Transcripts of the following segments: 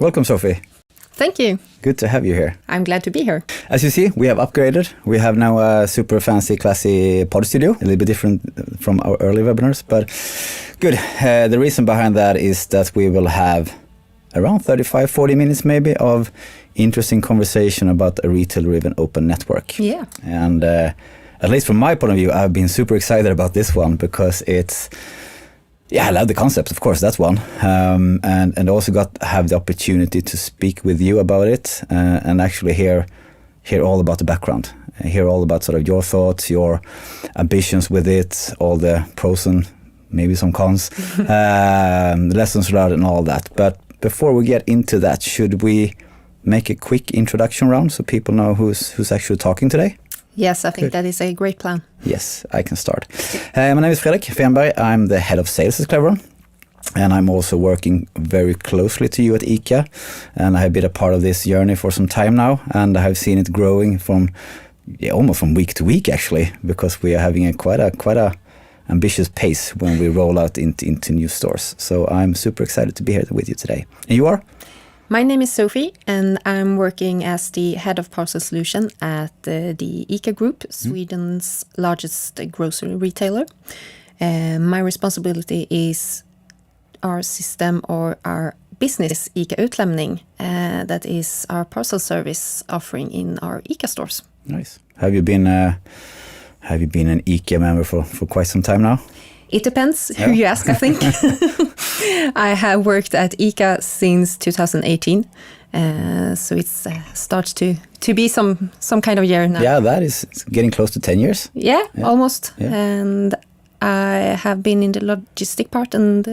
Welcome, Sofie. Thank you. Good to have you here. I'm glad to be here. As you see, we have upgraded. We have now a super fancy, classy pod studio, a little bit different from our early webinars, but good. The reason behind that is that we will have around 35-40 minutes maybe of interesting conversation about a retail-driven open network. Yeah. And at least from my point of view, I've been super excited about this one because it's, I love the concept, of course, that's one. And also have the opportunity to speak with you about it and actually hear all about the background, hear all about sort of your thoughts, your ambitions with it, all the pros and maybe some cons, the lessons learned and all that. But before we get into that, should we make a quick introduction round so people know who's actually talking today? Yes, I think that is a great plan. Yes, I can start. My name is Fredrik Fenberg. I'm the head of sales at Cleveron, and I'm also working very closely to you at ICA. And I have been a part of this journey for some time now, and I have seen it growing from almost from week to week actually, because we are having a quite a ambitious pace when we roll out into new stores. So I'm super excited to be here with you today. And you are? My name is Sofie, and I'm working as the head of parcel solution at the ICA Group, Sweden's largest grocery retailer. My responsibility is our system or our business ICA Utlämning, that is our parcel service offering in our ICA stores. Nice. Have you been an ICA member for quite some time now? It depends who you ask, I think. I have worked at ICA since 2018, so it starts to be some kind of year now. Yeah, that is getting close to 10 years. Yeah. Almost. Yeah. And I have been in the logistic part and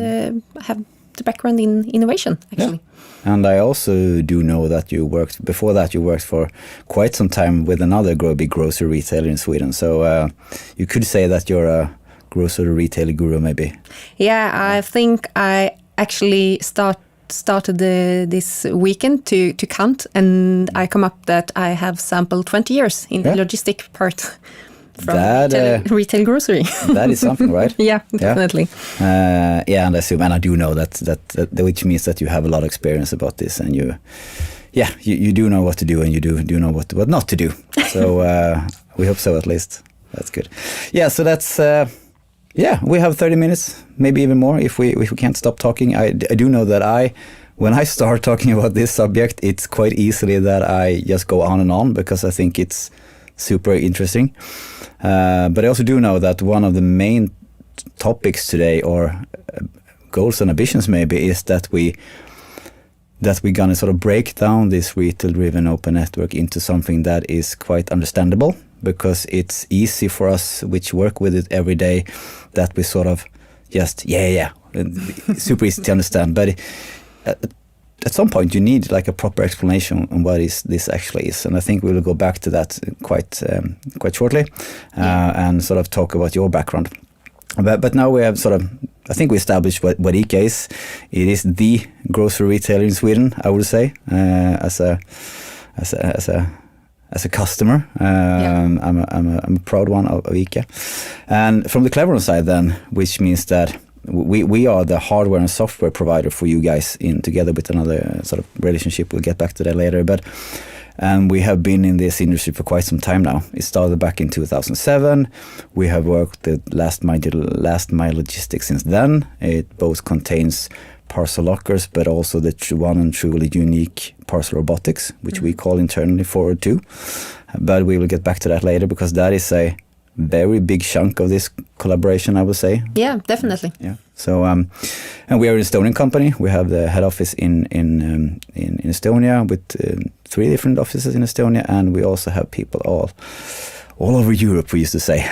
have the background in innovation, actually. Yeah. And I also do know that you worked for quite some time with another big grocery retailer in Sweden. So you could say that you're a grocery retailer guru, maybe. Yeah, I think I actually started this weekend to count, and I come up that I have sampled 20 years in the logistic part from retail grocery. That is something, right? Yeah, definitely. And I do know that which means that you have a lot of experience about this, and you do know what to do, and you do know what not to do. So we hope so, at least. That's good. Yeah, so that's we have 30 minutes, maybe even more if we can't stop talking. I do know that when I start talking about this subject, it's quite easily that I just go on and on because I think it's super interesting. But I also do know that one of the main topics today, or goals and ambitions maybe, is that we're gonna sort of break down this retail-driven open network into something that is quite understandable, because it's easy for us which work with it every day that we sort of just super easy to understand. But at some point you need like a proper explanation on what this actually is, and I think we will go back to that quite shortly and sort of talk about your background. But now we have I think we established what ICA is. It is the grocery retailer in Sweden, I would say, as a customer. I'm a proud one of ICA. And from the Cleveron side then, which means that we are the hardware and software provider for you guys together with another sort of relationship. We'll get back to that later. And we have been in this industry for quite some time now. It started back in 2007. We have worked with last mile logistics since then. It both contains parcel lockers, but also the one and truly unique parcel robotics, which we call internally Forward 2. But we will get back to that later, because that is a very big chunk of this collaboration, I would say. Yeah, definitely. Yeah. So, and we are an Estonian company. We have the head office in Estonia with 3 different offices in Estonia, and we also have people all over Europe, we used to say.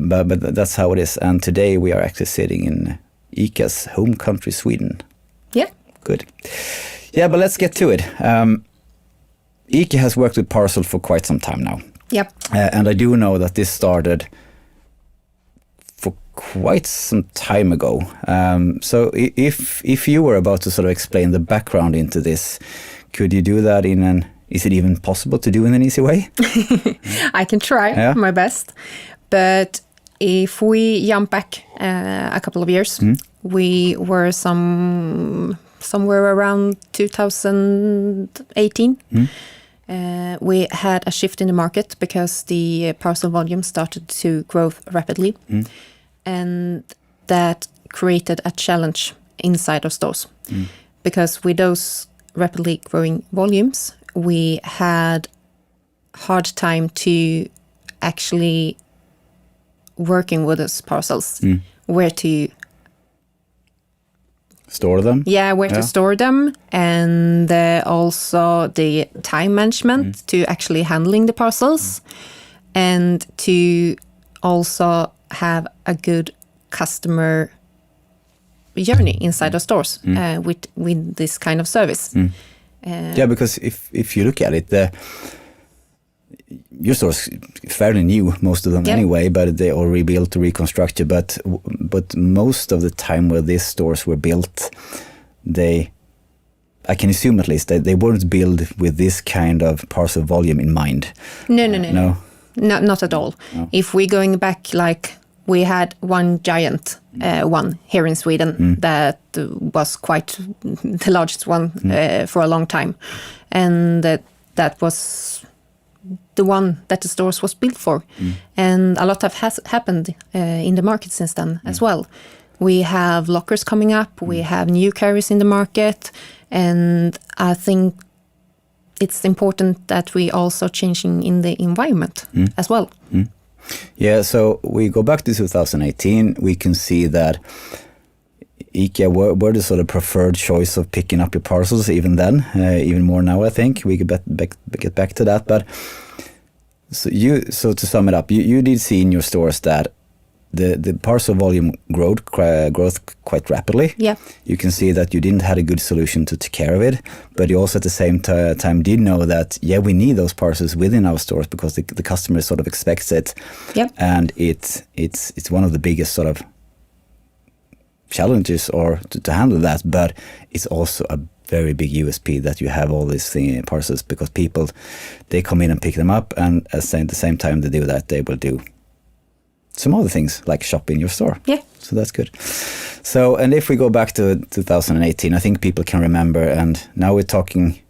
But that's how it is. And today we are actually sitting in ICA's home country, Sweden. Yeah. Good. Yeah, but let's get to it. ICA has worked with parcel for quite some time now. Yep. And I do know that this started for quite some time ago. So if you were about to sort of explain the background into this, could you do that is it even possible to do in an easy way? I can try my best. But if we jump back a couple of years, we were some somewhere around 2018. We had a shift in the market because the parcel volume started to grow rapidly. And that created a challenge inside of stores. Because with those rapidly growing volumes, we had hard time to actually working with those parcels, where to store them. Where to store them, and also the time management to actually handling the parcels, and to also have a good customer journey inside the stores with this kind of service. Because if you look at it, your store's fairly new, most of them anyway, but they are rebuilt, reconstructed. But most of the time where these stores were built, I can assume at least that they weren't built with this kind of parcel volume in mind. No, not at all. No. If we're going back, like we had one giant one here in Sweden that was quite the largest one for a long time, and that was the one that the stores was built for. And a lot has happened in the market since then as well. We have lockers coming up, we have new carriers in the market, and I think it's important that we also changing in the environment as well. Yeah, so we go back to 2018, we can see that ICA were the sort of preferred choice of picking up your parcels even then, even more now I think. We could get back to that, but so to sum it up, you did see in your stores that the parcel volume growth quite rapidly. Yeah. You can see that you didn't have a good solution to take care of it, but you also at the same time did know that, we need those parcels within our stores because the customer sort of expects it. Yep. And it's one of the biggest sort of challenges or to handle that, but it's also a very big USP that you have all these parcels, because people, they come in and pick them up, and at the same time they do that, they will do some other things like shop in your store. Yeah. So that's good. So, and if we go back to 2018, I think people can remember, and now we're talking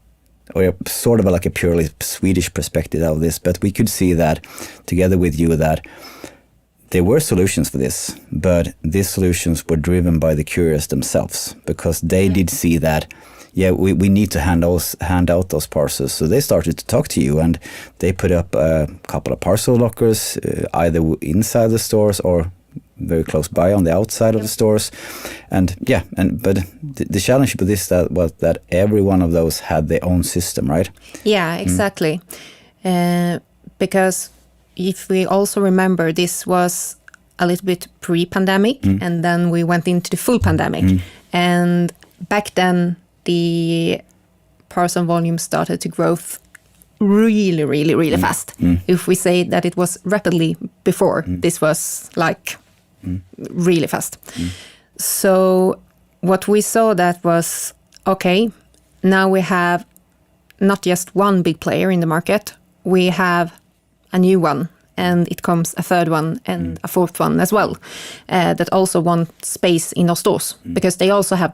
or sort of like a purely Swedish perspective of this, but we could see that together with you that there were solutions for this, but these solutions were driven by the couriers themselves, because they did see that, we need to hand out those parcels. So they started to talk to you, and they put up a couple of parcel lockers, either inside the stores or very close by on the outside of the stores. And but the challenge with this was that every one of those had their own system, right? Yeah, exactly. Because if we also remember, this was a little bit pre-pandemic, and then we went into the full pandemic. And back then, the parcel volume started to grow really, really, really fast. If we say that it was rapidly before, this was like really fast. So what we saw that was, okay, now we have not just one big player in the market, we have a new one, and it comes a third one and a fourth one as well, that also want space in our stores, because they also have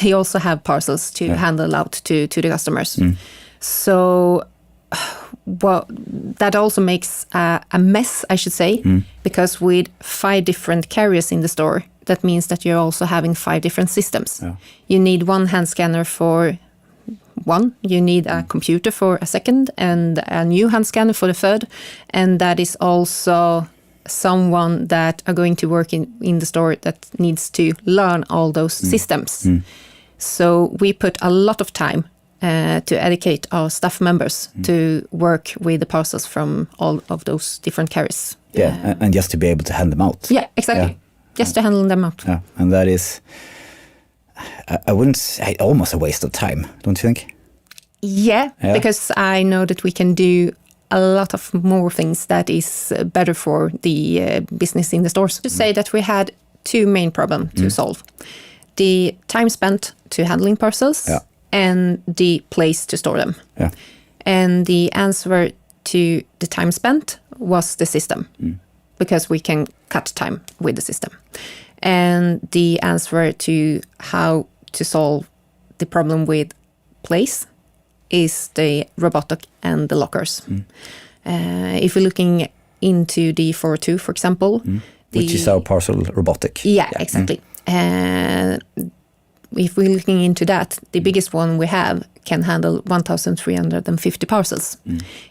they also have parcels to handle out to the customers. So that also makes a mess, I should say, because with 5 different carriers in the store, that means that you're also having 5 different systems. You need one hand scanner for one, you need a computer for a second, and a new hand scanner for the third, and that is also someone that are going to work in the store that needs to learn all those systems. So we put a lot of time to educate our staff members to work with the parcels from all of those different carriers. And just to be able to hand them out. Yeah, exactly. Just to handle them out. And that is, I wouldn't say, almost a waste of time, don't you think? Yeah, because I know that we can do a lot of more things that is better for the business in the stores. To say that we had 2 main problems to solve. The time spent to handling parcels and the place to store them. And the answer to the time spent was the system, because we can cut time with the system. And the answer to how to solve the problem with place is the robotic and the lockers. If we're looking into the 402, for example, which is our parcel robotic. Yeah, exactly. If we're looking into that, the biggest one we have can handle 1,350 parcels.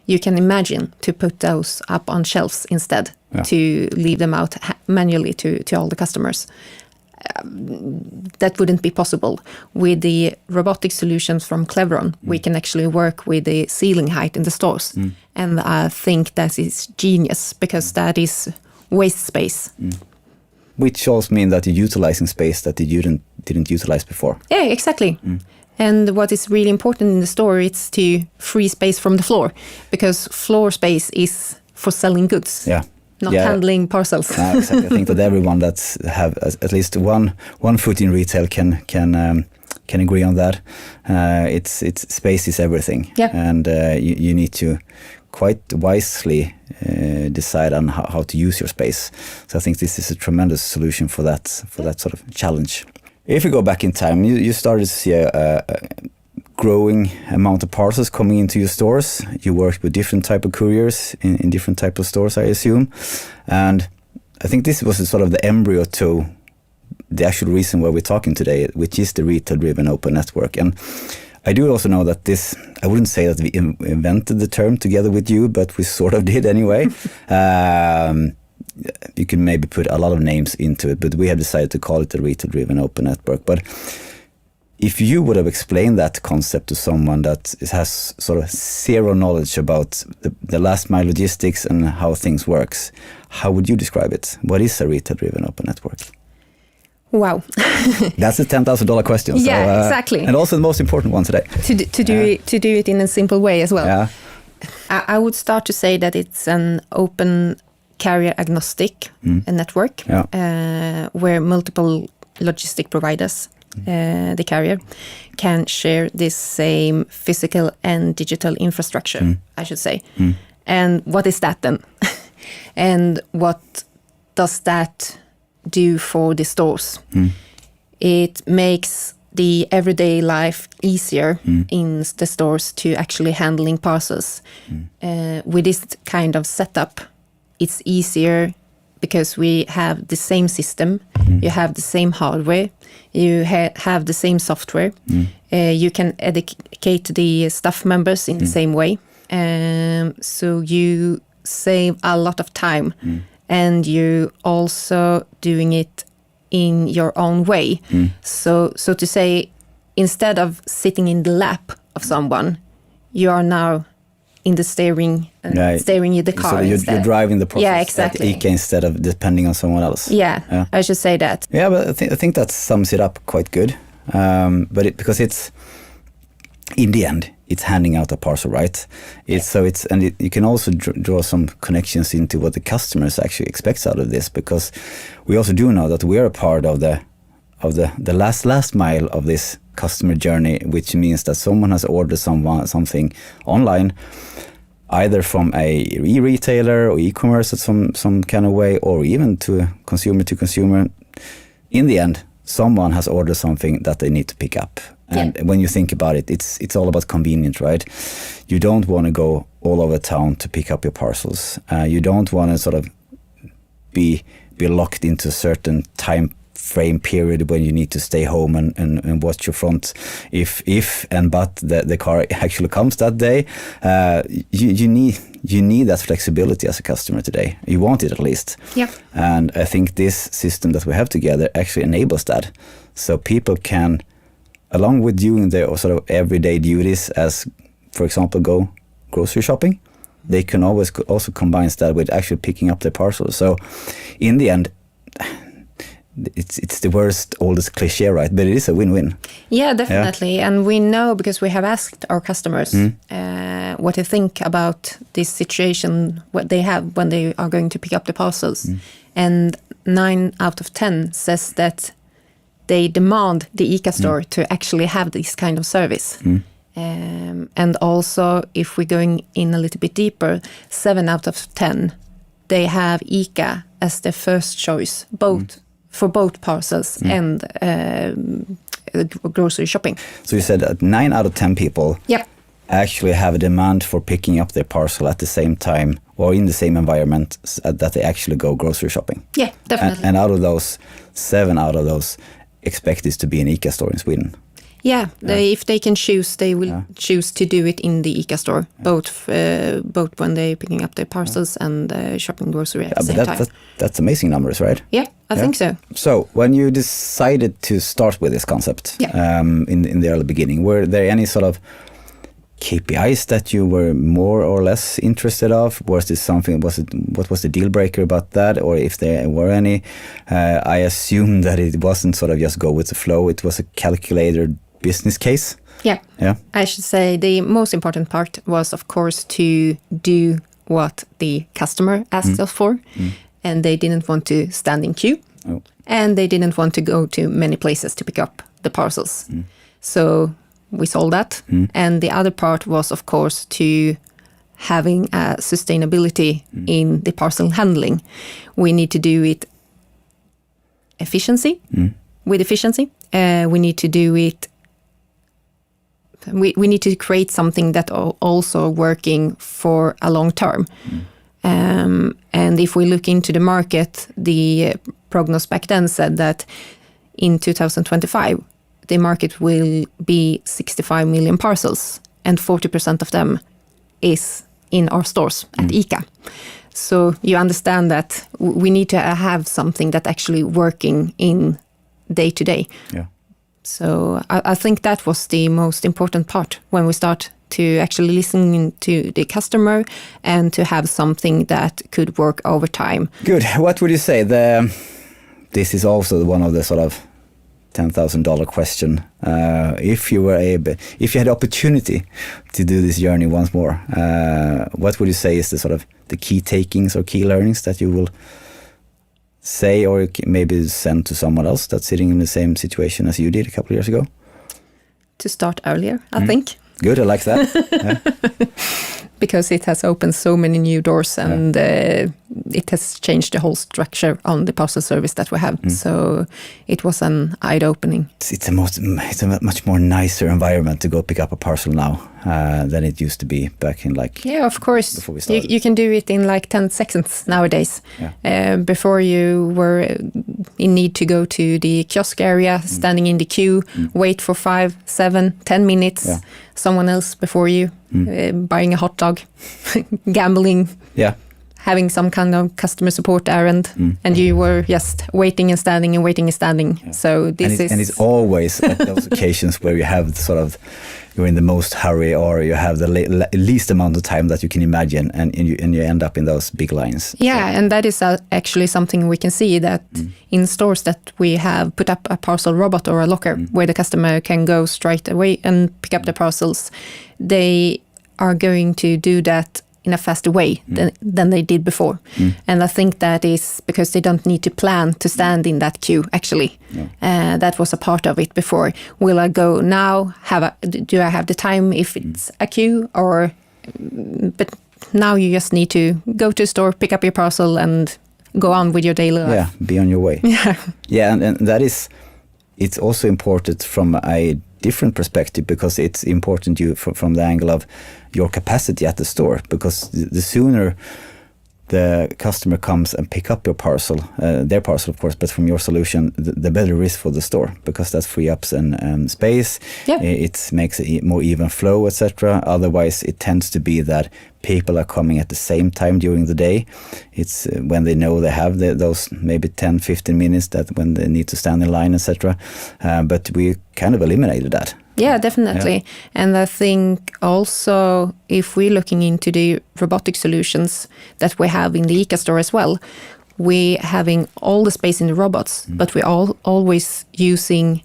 You can imagine to put those up on shelves instead, to leave them out manually to all the customers. That wouldn't be possible. With the robotic solutions from Cleveron, we can actually work with the ceiling height in the stores. And I think that is genius, because that is waste space. Which also means that you're utilizing space that you didn't utilize before. Yeah, exactly. And what is really important in the store, it's to free space from the floor, because floor space is for selling goods. Not handling parcels. Exactly. I think that everyone that's have at least one foot in retail can agree on that. It's space is everything, and you need to quite wisely decide on how to use your space. So I think this is a tremendous solution for that sort of challenge. If you go back in time, you started to see a growing amount of parcels coming into your stores. You worked with different type of couriers in different type of stores, I assume. And I think this was sort of the embryo to the actual reason why we're talking today, which is the retail-driven open network. And I do also know that this, I wouldn't say that we invented the term together with you, but we sort of did anyway. You can maybe put a lot of names into it, but we have decided to call it the retail-driven open network. But if you would have explained that concept to someone that has sort of zero knowledge about the last mile logistics and how things works, how would you describe it? What is a retail-driven open network? Wow. That's a $10,000 question. Yeah, so, exactly. And also the most important one today. To do it in a simple way as well. Yeah. I would start to say that it's an open carrier agnostic network where multiple logistic providers, the carrier, can share this same physical and digital infrastructure, I should say. And what is that then? And what does that do for the stores? It makes the everyday life easier in the stores to actually handling parcels. With this kind of setup, it's easier because we have the same system, you have the same hardware, you have the same software, you can educate the staff members in the same way. So you save a lot of time, and you also doing it in your own way. So to say, instead of sitting in the lap of someone, you are now in the steering the car. So you're driving the process. Yeah, exactly. At ICA instead of depending on someone else. Yeah, I should say that. Yeah, but I think that sums it up quite good. But because it's in the end, it's handing out a parcel, right? You can also draw some connections into what the customers actually expect out of this, because we also do know that we are a part of the last mile of this customer journey, which means that someone has ordered something online, either from a e-retailer or e-commerce at some kind of way, or even to consumer. In the end, someone has ordered something that they need to pick up. And when you think about it, it's all about convenience, right? You don't want to go all over town to pick up your parcels. You don't want to sort of be locked into a certain time frame period when you need to stay home and watch your front but the car actually comes that day. You need that flexibility as a customer today. You want it, at least. Yeah. And I think this system that we have together actually enables that. So people can, along with doing their sort of everyday duties as, for example, go grocery shopping, they can always also combine that with actually picking up their parcels. So in the end, it's the worst, oldest cliche, right? But it is a win-win. Yeah, definitely. Yeah. And we know, because we have asked our customers what they think about this situation, what they have when they are going to pick up the parcels. And 9 out of 10 says that they demand the ICA store to actually have this kind of service. And also, if we're going in a little bit deeper, 7 out of 10, they have ICA as their first choice, for both parcels and grocery shopping. So you said that 9 out of 10 people actually have a demand for picking up their parcel at the same time or in the same environment that they actually go grocery shopping. Yeah, definitely. And out of those, 7 out of those expect this to be an ICA store in Sweden. Yeah, if they can choose, they will choose to do it in the ICA store, both when they're picking up their parcels and shopping grocery at the same time. That's amazing numbers, right? Yeah, I think so. So when you decided to start with this concept in the early beginning, were there any sort of KPIs that you were more or less interested of? Was this something, what was the deal breaker about that? Or if there were any, I assume that it wasn't sort of just go with the flow. It was a calculated business case. Yeah. I should say the most important part was, of course, to do what the customer asked us for. And they didn't want to stand in queue. And they didn't want to go to many places to pick up the parcels. So we sold that. And the other part was, of course, to having a sustainability in the parcel handling. We need to do it with efficiency. We need to do it. We need to create something that also working for a long term. And if we look into the market, the prognosis back then said that in 2025, the market will be 65 million parcels, and 40% of them is in our stores at ICA. So you understand that we need to have something that actually working in day to day. Yeah. So I think that was the most important part when we start to actually listen to the customer and to have something that could work over time. Good. What would you say? This is also one of the sort of $10,000 question. If you had the opportunity to do this journey once more, what would you say is the sort of the key takings or key learnings that you will say or maybe send to someone else that's sitting in the same situation as you did a couple of years ago? To start earlier, I think. Good, I like that. Because it has opened so many new doors and it has changed the whole structure on the parcel service that we have. So it was an eye-opening. It's a much more nicer environment to go pick up a parcel now than it used to be back in of course. Before we started. You can do it in 10 seconds nowadays. Before you were in need to go to the kiosk area, standing in the queue, wait for 5, 7, 10 minutes, someone else before you, buying a hot dog, gambling, having some kind of customer support errand, and you were just waiting and standing and waiting and standing. So and it's always at those occasions where you have you're in the most hurry or you have the least amount of time that you can imagine, and you end up in those big lines. And that is actually something we can see that in stores that we have put up a parcel robot or a locker where the customer can go straight away and pick up the parcels. They are going to do that in a faster way than they did before. And I think that is because they don't need to plan to stand in that queue, actually. That was a part of it before. Will I go now? Do I have the time if it's a queue? But now you just need to go to the store, pick up your parcel and go on with your daily life. Be on your way. And that is, it's also important from a different perspective, because it's important from the angle of your capacity at the store, because the sooner the customer comes and pick up your parcel, their parcel of course, but from your solution, the better it is for the store, because that free up space. It makes a more even flow, etc. Otherwise it tends to be that people are coming at the same time during the day. It's when they know they have those maybe 10-15 minutes that when they need to stand in line, etc. But we kind of eliminated that. Yeah, definitely. And I think also if we're looking into the robotic solutions that we have in the ICA store as well, we're having all the space in the robots, but we're always using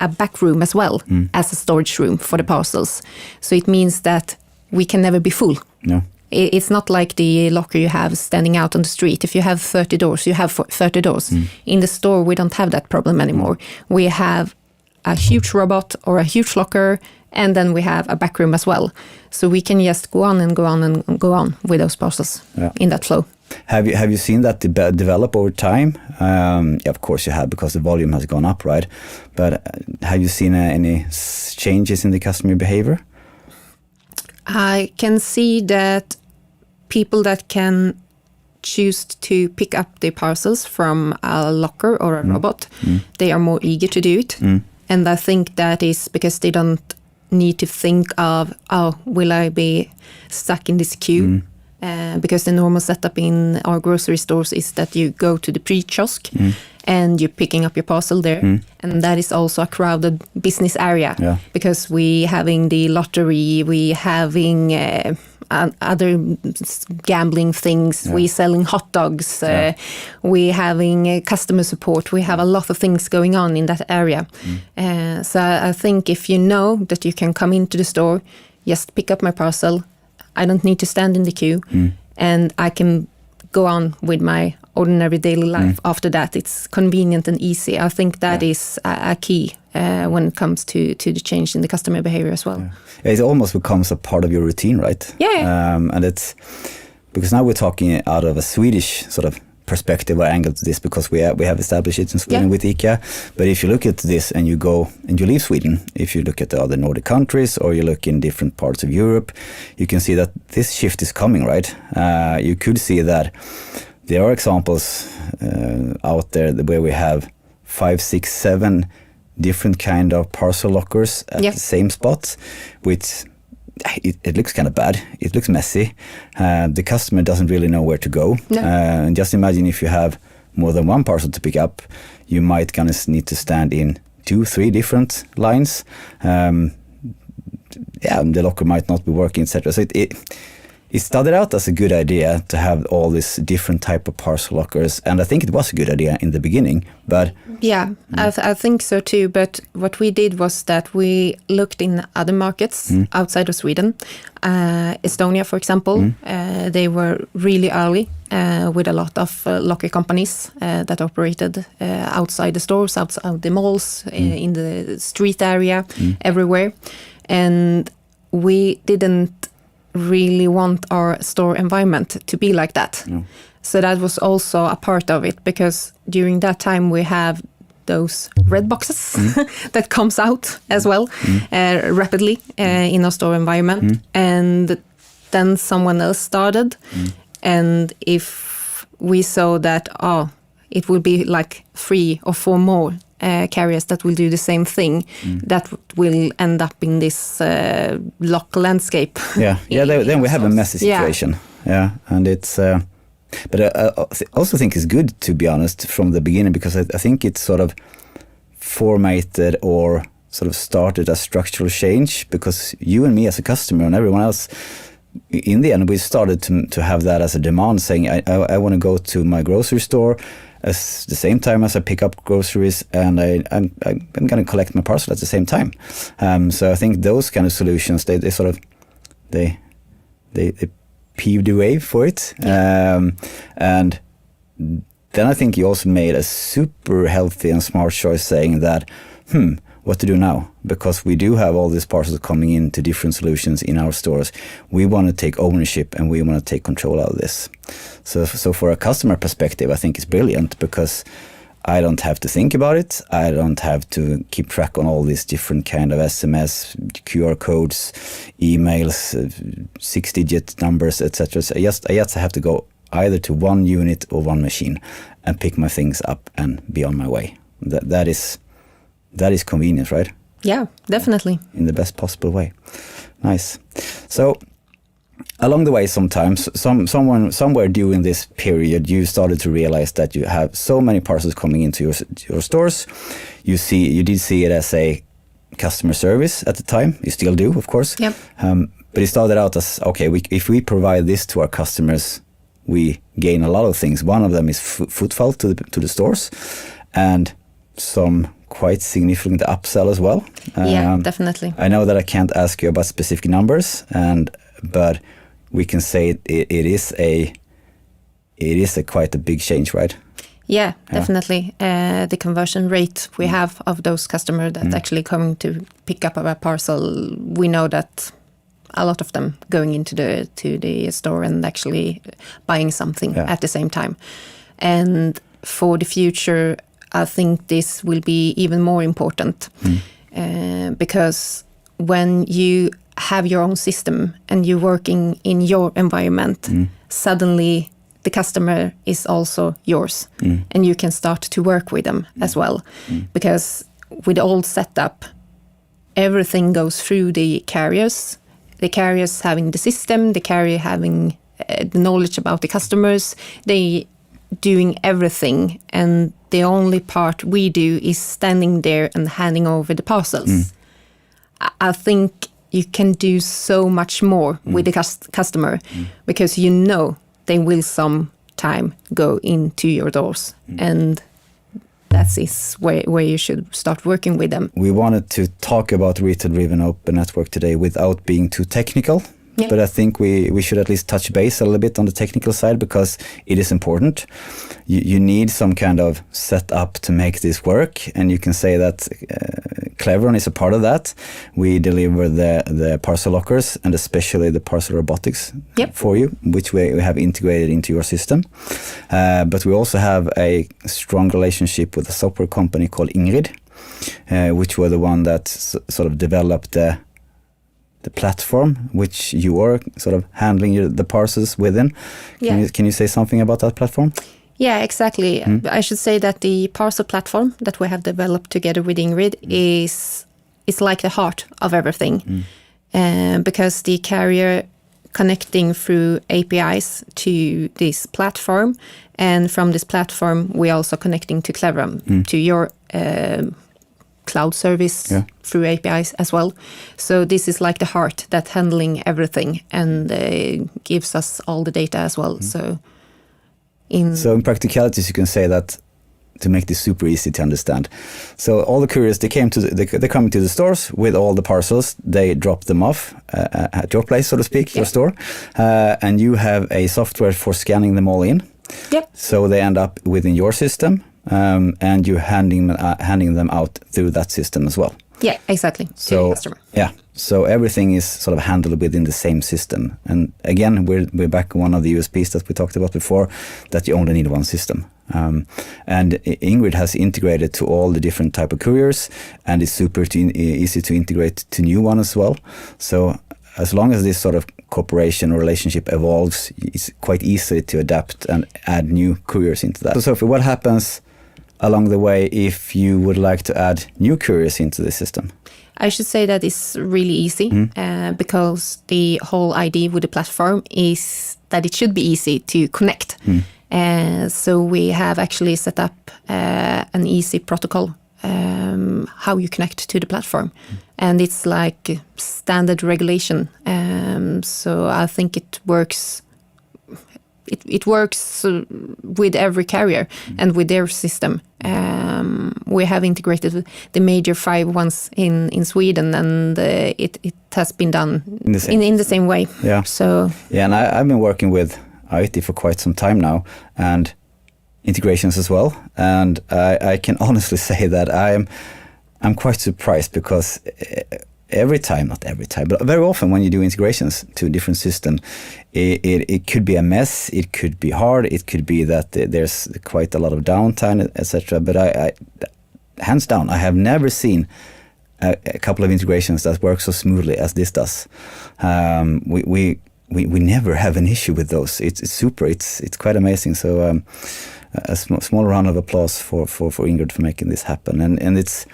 a back room as well as a storage room for the parcels. So it means that we can never be full. No. It's not like the locker you have standing out on the street. If you have 30 doors, you have 30 doors. In the store, we don't have that problem anymore. We have a huge robot or a huge locker And then we have a back room as well. So we can just go on and go on and go on with those parcels in that flow. Have you seen that develop over time? Of course you have, because the volume has gone up, right? But have you seen any changes in the customer behavior? I can see that people that can choose to pick up the parcels from a locker or a robot, they are more eager to do it. And I think that is because they don't need to think of, will I be stuck in this queue? Because the normal setup in our grocery stores is that you go to the pre-kiosk and you're picking up your parcel there. And that is also a crowded business area because we having the lottery, we having other gambling things, we selling hot dogs, we having customer support, we have a lot of things going on in that area. So I think if you know that you can come into the store, just pick up my parcel, I don't need to stand in the queue, and I can go on with my ordinary daily life after that. It's convenient and easy. I think that is a key when it comes to the change in the customer behavior as well. It almost becomes a part of your routine, right? And it's because now we're talking out of a Swedish sort of perspective or angle to this, because we have established it in Sweden with ICA. But if you look at this and you go and you leave Sweden, if you look at the other Nordic countries or you look in different parts of Europe, you can see that this shift is coming, right? You could see that there are examples out there where we have 5, 6, 7 different kind of parcel lockers at the same spot, which it looks kind of bad. It looks messy. The customer doesn't really know where to go. And just imagine if you have more than one parcel to pick up, you might gonna need to stand in 2, 3 different lines. The locker might not be working, etc. So it started out as a good idea to have all these different type of parcel lockers, and I think it was a good idea in the beginning, but I think so too. But what we did was that we looked in other markets outside of Sweden. Estonia, for example, they were really early with a lot of locker companies that operated outside the stores, outside the malls, in the street area, everywhere. And we didn't really want our store environment to be like that. So that was also a part of it, because during that time we have those red boxes that comes out as well rapidly in our store environment. And then someone else started, and if we saw that it will be like 3 or 4 more carriers that will do the same thing, that will end up in this lock landscape. Then we have a messy situation. And it's but I also think it's good, to be honest, from the beginning, because I think it's sort of formatted or sort of started a structural change, because you and me as a customer and everyone else, in the end we started to have that as a demand, saying I want to go to my grocery store at the same time as I pick up groceries, and I'm going to collect my parcel at the same time. So I think those kind of solutions, they sort of they paved the way for it. And then I think you also made a super healthy and smart choice, saying that what to do now, because we do have all these parcels coming into different solutions in our stores. We want to take ownership and we want to take control of this. So for a customer perspective, I think it's brilliant, because I don't have to think about it. I don't have to keep track on all these different kind of SMS, QR codes, emails, 6-digit numbers, etc. So I just have to go either to one unit or one machine and pick my things up and be on my way. That is convenience, right? Yeah, definitely. In the best possible way. Nice. So along the way, sometimes, somewhere during this period, you started to realize that you have so many parcels coming into your stores. You did see it as a customer service at the time. You still do, of course. Yep. But it started out as, okay, if we provide this to our customers, we gain a lot of things. One of them is footfall to the stores, and some quite significant upsell as well. Definitely. I know that I can't ask you about specific numbers, but we can say it is a quite a big change, right? Yeah, definitely. The conversion rate we have of those customers that actually coming to pick up our parcel, we know that a lot of them going into the store and actually buying something at the same time. And for the future, I think this will be even more important because when you have your own system and you're working in your environment, suddenly the customer is also yours and you can start to work with them as well. Because with the old setup, everything goes through the carriers having the system, the carrier having the knowledge about the customers, they doing everything, and the only part we do is standing there and handing over the parcels. I think you can do so much more with the customer because you know they will sometime go into your doors, and that is where you should start working with them. We wanted to talk about retail-driven open network today without being too technical. Yeah. But I think we should at least touch base a little bit on the technical side because it is important. You need some kind of setup to make this work, and you can say that Cleveron is a part of that. We deliver the parcel lockers and especially the parcel robotics for you, which we have integrated into your system. But we also have a strong relationship with a software company called Ingrid, which were the one that sort of developed the platform which you are sort of handling the parcels within. Can you say something about that platform? Yeah, exactly. I should say that the parcel platform that we have developed together with Ingrid is like the heart of everything. Because the carrier connecting through APIs to this platform, and from this platform we also connecting to Cleveron, to your cloud service through APIs as well. So this is like the heart that handling everything and gives us all the data as well. So in practicalities, you can say that to make this super easy to understand. So all the couriers, they come to the stores with all the parcels. They drop them off at your place, so to speak, your store, and you have a software for scanning them all in. So they end up within your system. And you're handing them out through that system as well. Yeah, exactly. To the customer. Yeah, so everything is sort of handled within the same system. And again, we're back on one of the USPs that we talked about before, that you only need one system. And Ingrid has integrated to all the different type of couriers, and it's super easy to integrate to new one as well. So as long as this sort of cooperation or relationship evolves, it's quite easy to adapt and add new couriers into that. So Sofie, what happens along the way if you would like to add new couriers into the system? I should say that it's really easy because the whole idea with the platform is that it should be easy to connect. So we have actually set up an easy protocol how you connect to the platform, and it's like standard regulation. So I think it works. It works with every carrier and with their system. We have integrated the major 5 ones in Sweden, and it has been done in the same way. Yeah. So and I've been working with IT for quite some time now, and integrations as well. And I can honestly say that I'm quite surprised because not every time, but very often when you do integrations to a different system, it could be a mess, it could be hard, it could be that there's quite a lot of downtime, etc. But I hands down, I have never seen a couple of integrations that work so smoothly as this does. We never have an issue with those. It's super. It's quite amazing. So a small round of applause for Ingrid for making this happen. And it's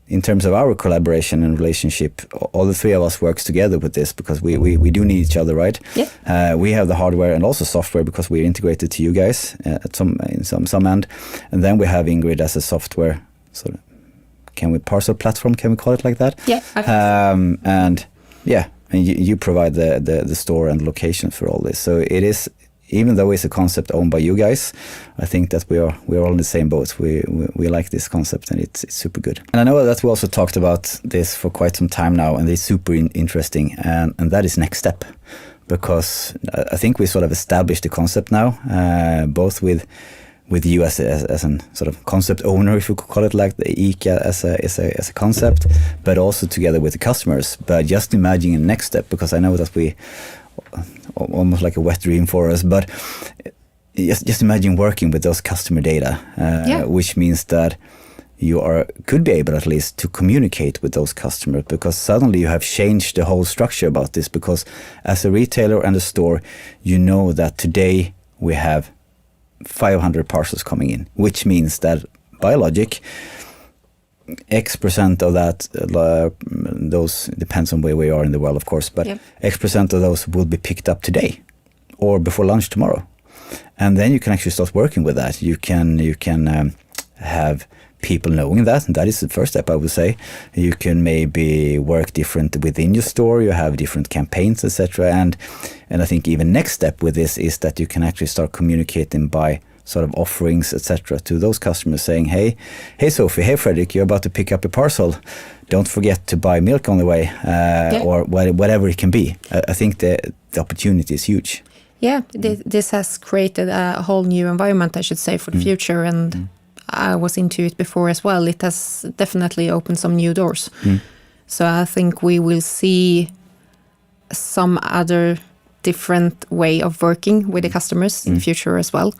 in terms of our collaboration and relationship, all the 3 of us works together with this because we do need each other, right? Yeah. We have the hardware and also software because we're integrated to you guys at some end, and then we have Ingrid as a software sort of parcel platform? Can we call it like that? Yeah. And you provide the store and location for all this. So it is. Even though it's a concept owned by you guys, I think that we are all in the same boat. We like this concept, and it's super good. And I know that we also talked about this for quite some time now, and it's super interesting. And that is next step, because I think we sort of established the concept now, both with with you as an sort of concept owner, if you could call it like the ICA as a concept, but also together with the customers. But just imagine a next step, because I know that we almost like a wet dream for us, but just imagine working with those customer data, which means that you could be able at least to communicate with those customers, because suddenly you have changed the whole structure about this, because as a retailer and a store, you know that today we have 500 parcels coming in, which means that by logic, X% of that, those depends on where we are in the world, of course, but X% of those will be picked up today or before lunch tomorrow. And then you can actually start working with that. You can have people knowing that, and that is the first step, I would say. You can maybe work different within your store. You have different campaigns, etc. And I think even next step with this is that you can actually start communicating by sort of offerings, etc., to those customers, saying, hey Sofie, hey Fredrik, you're about to pick up a parcel. Don't forget to buy milk on the way, or whatever it can be. I think the opportunity is huge. Yeah, this has created a whole new environment, I should say, for the future, and I was into it before as well. It has definitely opened some new doors. So I think we will see some other different way of working with the customers in the future as well,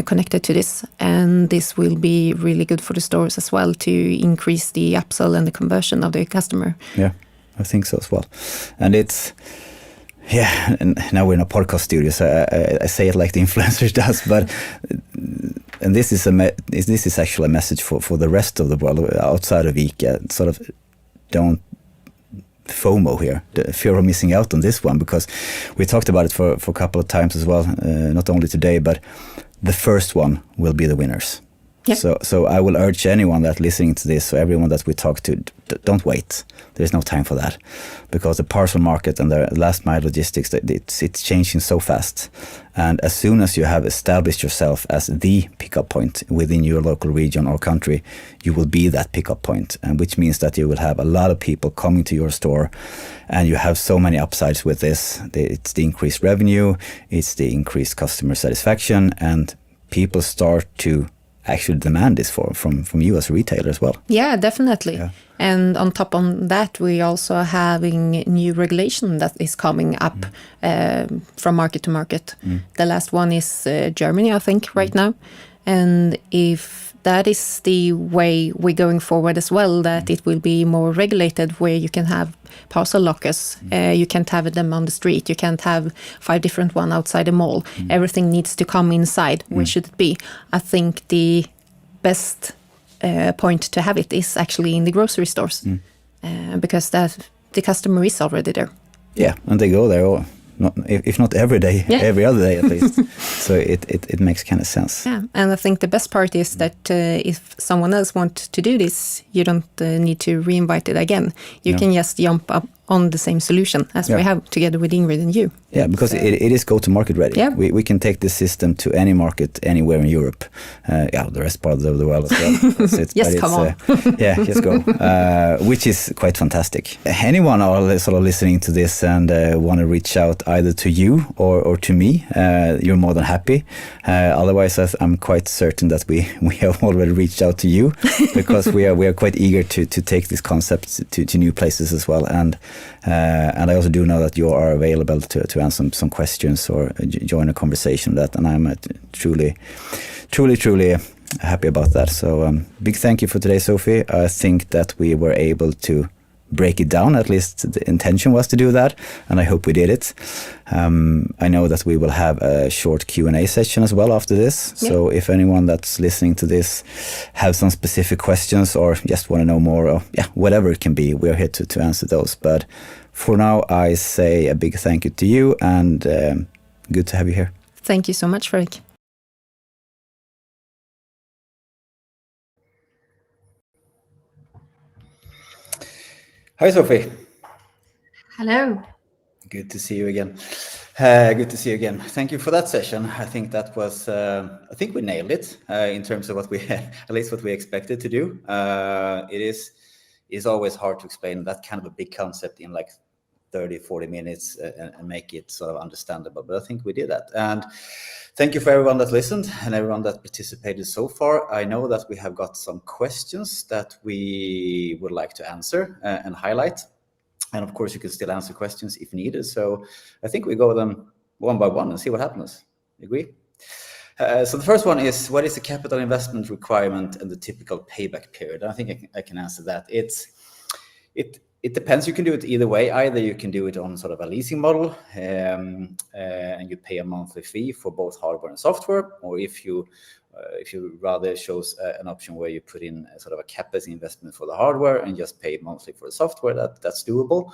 connected to this. And this will be really good for the stores as well to increase the upsell and the conversion of the customer. Yeah, I think so as well. And it's... Yeah, and now we're in a podcast studio, so I say it like the influencers does, but and this is actually a message for the rest of the world outside of ICA. Sort of don't FOMO here, the fear of missing out on this one, because we talked about it for a couple of times as well, not only today, but the first one will be the winners. Yeah. So I will urge anyone that listening to this, or everyone that we talk to, don't wait. There's no time for that, because the parcel market and the last mile logistics, it's changing so fast. And as soon as you have established yourself as the pickup point within your local region or country, you will be that pickup point, and which means that you will have a lot of people coming to your store, and you have so many upsides with this. It's the increased revenue, it's the increased customer satisfaction, and people start to actually demand this from you as a retailer as well. Yeah, definitely. Yeah. And on top of that, we also having new regulation that is coming up from market to market. The last one is Germany, I think, right now. And if that is the way we're going forward as well, that it will be more regulated, where you can have parcel lockers. You can't have them on the street. You can't have 5 different ones outside the mall. Everything needs to come inside. Where should it be? I think the best point to have it is actually in the grocery stores, because the customer is already there. Yeah, and they go there, if not every day, every other day at least. So it makes kind of sense. Yeah, and I think the best part is that if someone else wants to do this, you don't need to reinvite it again. You can just jump up on the same solution as we have together with Ingrid and you. Yeah, because it is go-to-market ready. Yeah. We can take this system to any market anywhere in Europe. The rest part of the world as well. Yes, come on. Just go. Which is quite fantastic. Anyone are sort of listening to this and want to reach out either to you or to me, you're more than happy. Otherwise, I'm quite certain that we have already reached out to you, because we are quite eager to take this concept to new places as well. And I also do know that you are available to answer some questions or join a conversation on that, and I'm truly happy about that. So big thank you for today, Sofie. I think that we were able to break it down. At least the intention was to do that, and I hope we did it. I know that we will have a short Q&A session as well after this. Yeah. So if anyone that's listening to this have some specific questions or just want to know more, or whatever it can be, we're here to answer those. But for now, I say a big thank you to you, and good to have you here. Thank you so much, Fredrik. Hi, Sofie. Hello. Good to see you again. Thank you for that session. I think that was, I think we nailed it in terms of at least what we expected to do. It is always hard to explain that kind of a big concept in like 30, 40 minutes and make it sort of understandable. But I think we did that. And thank you for everyone that listened and everyone that participated so far. I know that we have got some questions that we would like to answer and highlight. And of course, you can still answer questions if needed. So I think we go them one by one and see what happens. Agree? So the first one is, what is the capital investment requirement and the typical payback period? I think I can answer that. It depends. You can do it either way. Either you can do it on sort of a leasing model and you pay a monthly fee for both hardware and software, or if you rather chose an option where you put in a sort of a CapEx investment for the hardware and just pay monthly for the software, that's doable.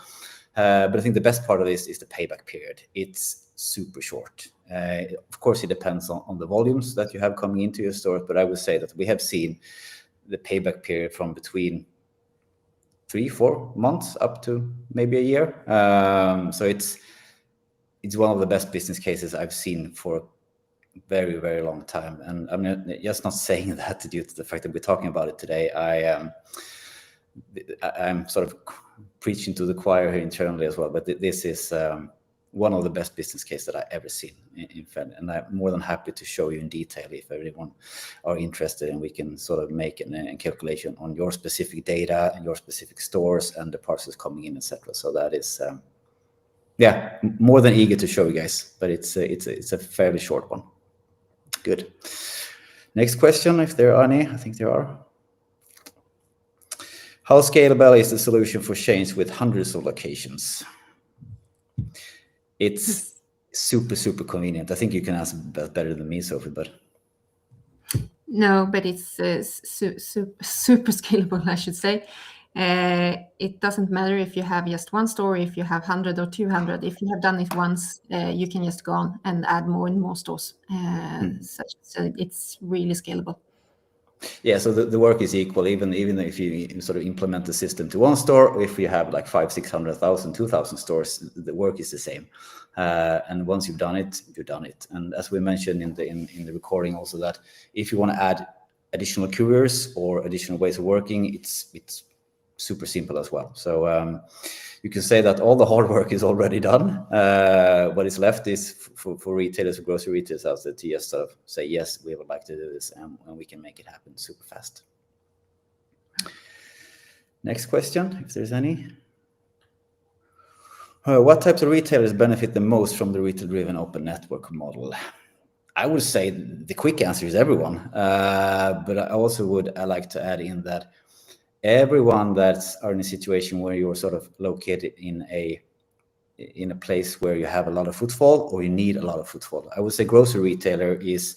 But I think the best part of this is the payback period. It's super short. Of course, it depends on the volumes that you have coming into your store, but I would say that we have seen the payback period from between 3-4 months up to maybe a year. So it's one of the best business cases I've seen for a very, very long time. And I'm just not saying that due to the fact that we're talking about it today. I'm sort of preaching to the choir here internally as well, but this is one of the best business cases that I've ever seen in Fed, and I'm more than happy to show you in detail if everyone are interested, and we can sort of make a calculation on your specific data and your specific stores and the parcels coming in, etc. So that is, more than eager to show you guys, but it's a fairly short one. Good. Next question, if there are any. I think there are. How scalable is the solution for change with hundreds of locations? It's super, super convenient. I think you can answer better than me, Sofie, but... No, but it's super scalable, I should say. It doesn't matter if you have just one store, if you have 100 or 200. If you have done it once, you can just go on and add more and more stores. So it's really scalable. Yeah, so the work is equal, even if you sort of implement the system to one store, or if you have like 500, 600,000, 2,000 stores, the work is the same. And once you've done it, you've done it. And as we mentioned in the recording also, that if you want to add additional couriers or additional ways of working, it's super simple as well. So you can say that all the hard work is already done. What is left is for retailers, or grocery retailers out there, to just sort of say, yes, we would like to do this, and we can make it happen super fast. Next question, if there's any. What types of retailers benefit the most from the retail-driven open network model? I would say the quick answer is everyone. But I also would like to add in that everyone that's are in a situation where you're sort of located in a place where you have a lot of footfall, or you need a lot of footfall. I would say grocery retailer is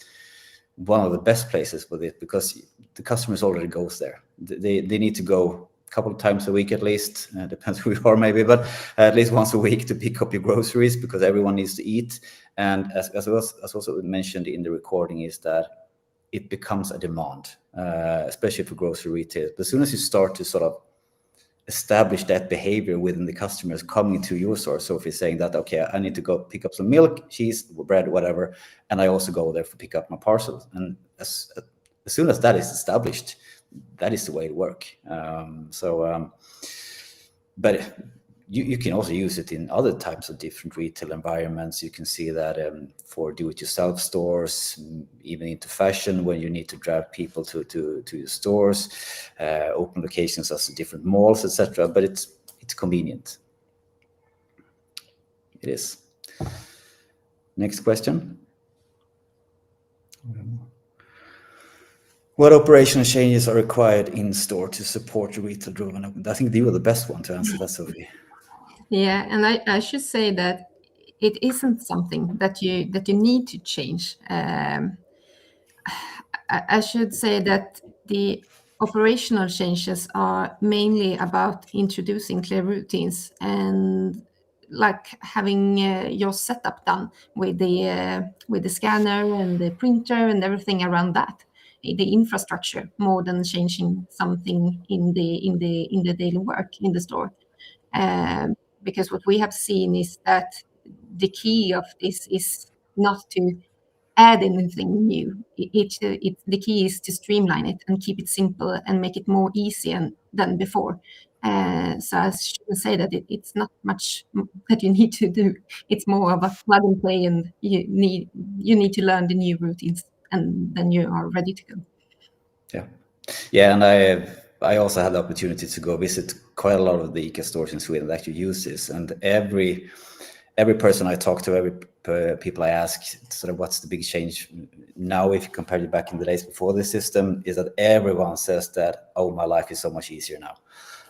one of the best places for it, because the customers already goes there. They need to go a couple of times a week at least, depends who you are maybe, but at least once a week to pick up your groceries, because everyone needs to eat. And as also mentioned in the recording, is that it becomes a demand, especially for grocery retailers. But as soon as you start to sort of establish that behavior within the customers coming to your store, so if you're saying that, okay, I need to go pick up some milk, cheese, bread, whatever, and I also go there to pick up my parcels. And as soon as that is established, that is the way to work. But you can also use it in other types of different retail environments. You can see that for do-it-yourself stores, even into fashion, when you need to drive people to your stores, open locations as different malls, etc. But it's convenient. It is. Next question. What operational changes are required in store to support retail-driven? I think you were the best one to answer that, Sofie. Yeah, and I should say that it isn't something that you need to change. I should say that the operational changes are mainly about introducing clear routines and like having your setup done with the scanner and the printer and everything around that, the infrastructure, more than changing something in the daily work in the store. Because what we have seen is that the key of this is not to add anything new. The key is to streamline it and keep it simple and make it more easy than before. So I shouldn't say that it's not much that you need to do. It's more of a plug and play, and you need to learn the new routines, and then you are ready to go. Yeah, and I also had the opportunity to go visit quite a lot of the ICA stores in Sweden that actually use this, and every person I talk to, every people I ask, sort of what's the big change now if you compare it back in the days before this system, is that everyone says that, oh, my life is so much easier now.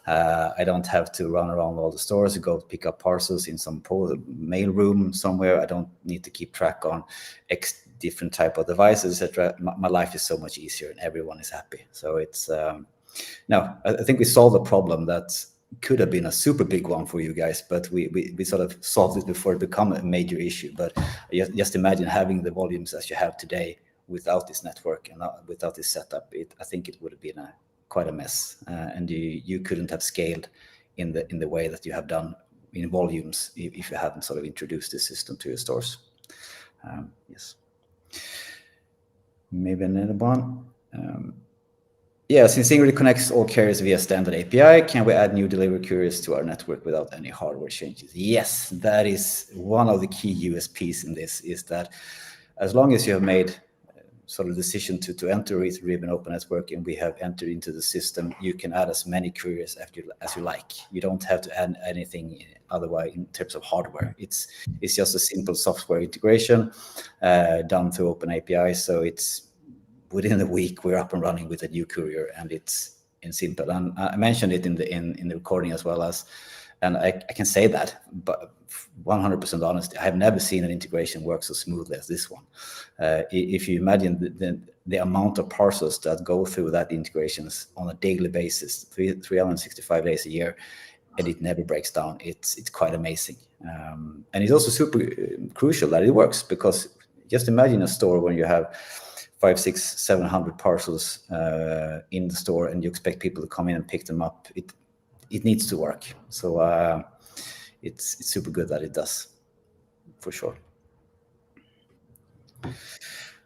I don't have to run around all the stores, go pick up parcels in some mail room somewhere. I don't need to keep track on X different type of devices, etc. My life is so much easier, and everyone is happy. So it's no, I think we solved a problem that could have been a super big one for you guys, but we sort of solved it before it became a major issue. But just imagine having the volumes as you have today without this network and without this setup. I think it would have been quite a mess, and you couldn't have scaled in the way that you have done in volumes if you hadn't sort of introduced this system to your stores. Yes. Maybe another one. Yeah, since Ingrid connects all carriers via standard API, can we add new delivery couriers to our network without any hardware changes? Yes, that is one of the key USPs in this, is that as long as you have made sort of decision to enter with Ribbon Open Network and we have entered into the system, you can add as many couriers as you like. You don't have to add anything otherwise in terms of hardware. It's just a simple software integration done through Open API. So it's within a week we're up and running with a new courier, and it's in simple. And I mentioned it in the recording as well as, and I can say that, but 100% honest, I have never seen an integration work so smoothly as this one. If you imagine the amount of parcels that go through that integrations on a daily basis, 365 days a year, and it never breaks down, it's quite amazing. And it's also super crucial that it works, because just imagine a store when you have 500, 600, 700 parcels in the store, and you expect people to come in and pick them up. It needs to work. So it's super good that it does, for sure. I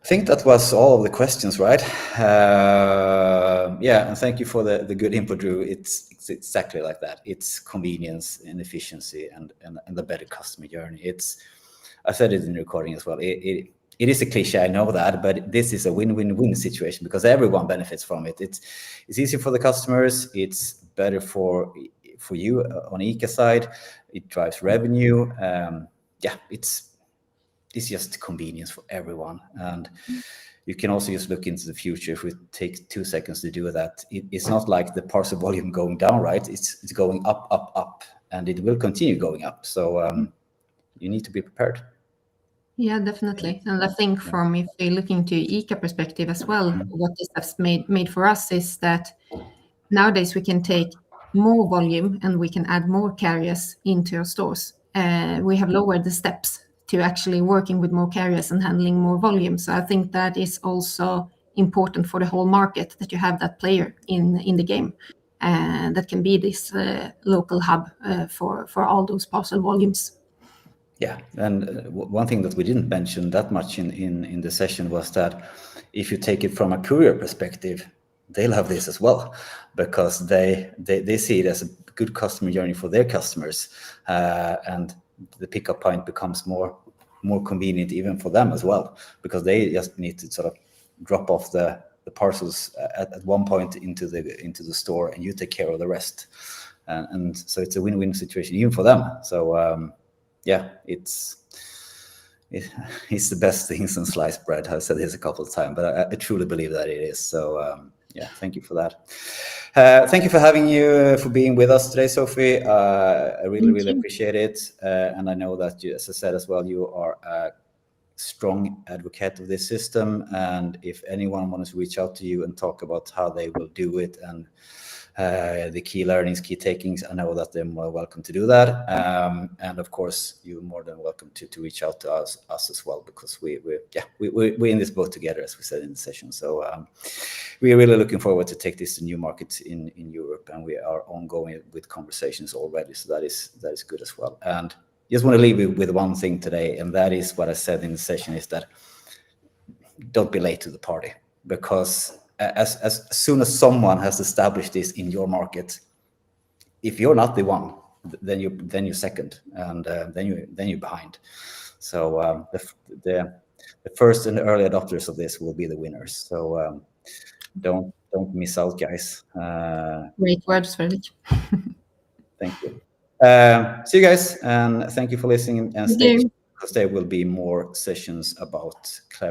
think that was all of the questions, right? Yeah, and thank you for the good input, Drew. It's exactly like that. It's convenience and efficiency and the better customer journey. I said it in the recording as well. It is a cliche, I know that, but this is a win-win-win situation because everyone benefits from it. It's easier for the customers. It's better for you on ICA side. It drives revenue. Yeah, it's just convenience for everyone. And you can also just look into the future. If we take 2 seconds to do that, it's not like the parcel volume going down, right? It's going up, and it will continue going up. So you need to be prepared. Yeah, definitely. And I think from, if we look into ICA perspective as well, what this has made for us is that nowadays we can take more volume and we can add more carriers into our stores. We have lowered the steps to actually working with more carriers and handling more volume. So I think that is also important for the whole market, that you have that player in the game that can be this local hub for all those parcel volumes. Yeah, and one thing that we didn't mention that much in the session was that if you take it from a courier perspective, they love this as well, because they see it as a good customer journey for their customers, and the pickup point becomes more convenient even for them as well, because they just need to sort of drop off the parcels at one point into the store, and you take care of the rest, and so it's a win-win situation even for them. So yeah, it's the best thing since sliced bread. I've said this a couple of times, but I truly believe that it is. So yeah, thank you for that. Thank you for being with us today, Sofie. I really appreciate it. And I know that you, as I said as well, you are a strong advocate of this system. And if anyone wants to reach out to you and talk about how they will do it and the key learnings, key takings, I know that they're more welcome to do that. And of course, you're more than welcome to reach out to us as well, because we're in this boat together, as we said in the session. So we're really looking forward to take this to new markets in Europe, and we are ongoing with conversations already. So that is good as well. And just want to leave you with one thing today, and that is what I said in the session, is that don't be late to the party, because as soon as someone has established this in your market, if you're not the one, then you're second, and then you're behind. So the first and the early adopters of this will be the winners. So don't miss out, guys. Great words, Fredrik. Thank you. See you guys, and thank you for listening. And stay tuned, because there will be more sessions about Cleveron.